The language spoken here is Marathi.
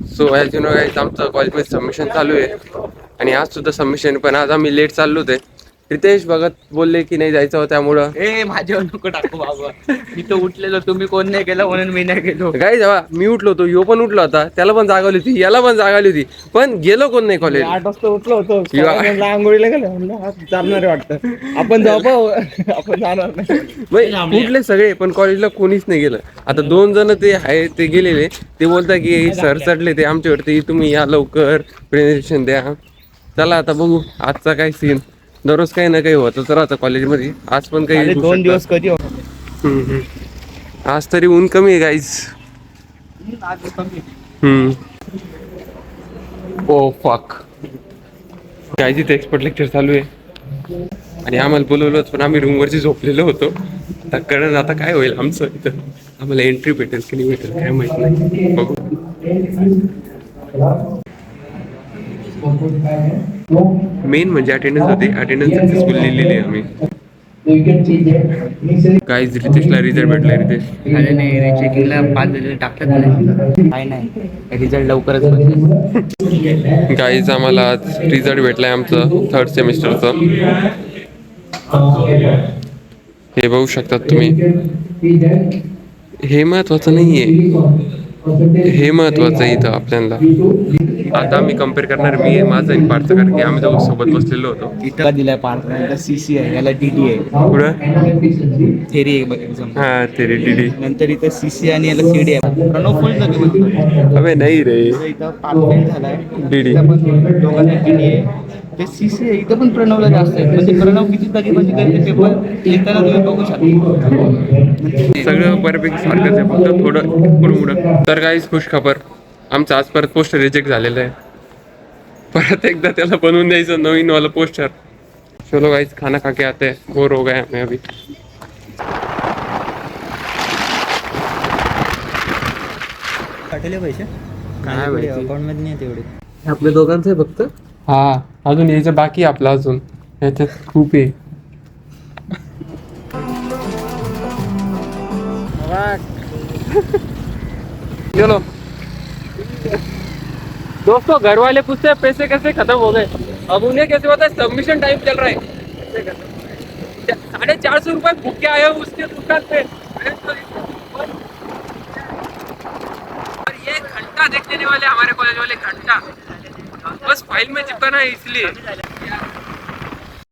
So as you know guys आमचं कॉलेजमध्ये सबमिशन चालू आहे आणि आज सुद्धा सबमिशन, पण आज आम्ही लेट चाललो होते. रितेश भगत बोलले की नाही जायचं होतं, त्यामुळं माझ्यावर नको टाकू बाबा. मी तर उठलेलो, तुम्ही कोण नाही गेला म्हणून मी नाही गेलो. काय जेव्हा मी उठलो होतो, यो पण उठला होता, त्याला पण जागावली होती, याला पण जागावली होती, पण गेलो कोण नाही कॉलेज. 8 वाजता उठलो होतो, आंघोळीला गेलो, चालणार वाटतं आपण जाऊ. आपण जाणार नाही. उठले सगळे पण कॉलेजला कोणीच नाही गेलं. आता 2 जण ते आहे ते गेलेले, ते बोलतात की सर चढले ते आमच्यावरती, तुम्ही या लवकर प्रेझेंटेशन द्या. चला आता बघू आजचा काय सीन. दररोज काही ना काही होतं तर आता कॉलेजमध्ये, आज पण काही 2 दिवस कधी आज तरी ऊन कमी आहे गाईज. ओ फक गाईज, इथे एक्सपर्ट लेक्चर चालू आहे आणि आम्हाला बोलवलं होतं, पण आम्ही रूमवरची झोपलेलो होतो. आता कळलं आता काय होईल आमचं इथं, आम्हाला एंट्री भेटेल की नाही भेटेल काय माहित नाही, बघू. मेन म्हणजे अटेंडन्स होती, अटेंडन्स सक्सेसफुल लिहिलेली आहे आम्ही. गाईज रितेशला रिझल्ट भेटलाय. रितेश अरे नाही, चेकिंगला 5 दिले टाकलं काय नाही, रिझल्ट लवकरच. गाईज आम्हाला आज रिझल्ट भेटलाय आमचं 3rd सेमिस्टरचं. हे बघू शकतात तुम्ही. हे महत्वाचं नाहीये, हे महत्वाचं आहे इथं आपल्याला. आता आम्ही कम्पेअर करणार, मी माझं आणि पार्थचं, कारण की आम्ही दोघं सोबत बसलेलो होतो. इथं दिलाय पार्ट, सीसी आहे, याला डीडी आहे, पुढं थेरी आहे एक्झाम. हा तेरी डीडी, नंतर इथं सीसी आणि याला सीडी आहे. प्रणव फुल जागी अबे नाही रे, इथं पार्ट फेल झालाय, डीडी इथं पण दोघांना डीडी आहे. ते सीसी आहे, इथं पण प्रणवला जास्त आहे, म्हणजे प्रणव किती जागेबाजी करते पेपर येताना तुम्ही बघू शकता. सगळं बऱ्यापैकी सारखंच आहे, फक्त थोडं पुढं. तर काहीच खुश खबर, आमचं आज परत पोस्टर रिजेक्ट झालेलं आहे. परत एकदा त्याला बनवून द्यायचं नवीन वाला पोस्टर. चलो गाइस, खाना खा के आते हैं, बोर हो गए हमें अभी. काटले पैसे काय अकाउंट मध्ये नाही तेवढे. आपल्या दोघांचं आहे फक्त. हा अजून यायचं बाकी आपलं, अजून याच्यात खूप आहे. चलो दोस्तों, घर वाले पूछते हैं पैसे कैसे खत्म हो गए. अब उन्हें कैसे पता है, सबमिशन टाइम चल रहा है. 450 रुपए भूख के आए हो उसके दुकान पे. और ये घंटा देखने वाले हमारे कॉलेज वाले, घंटा बस फाइल में चिपकाना है इसलिए.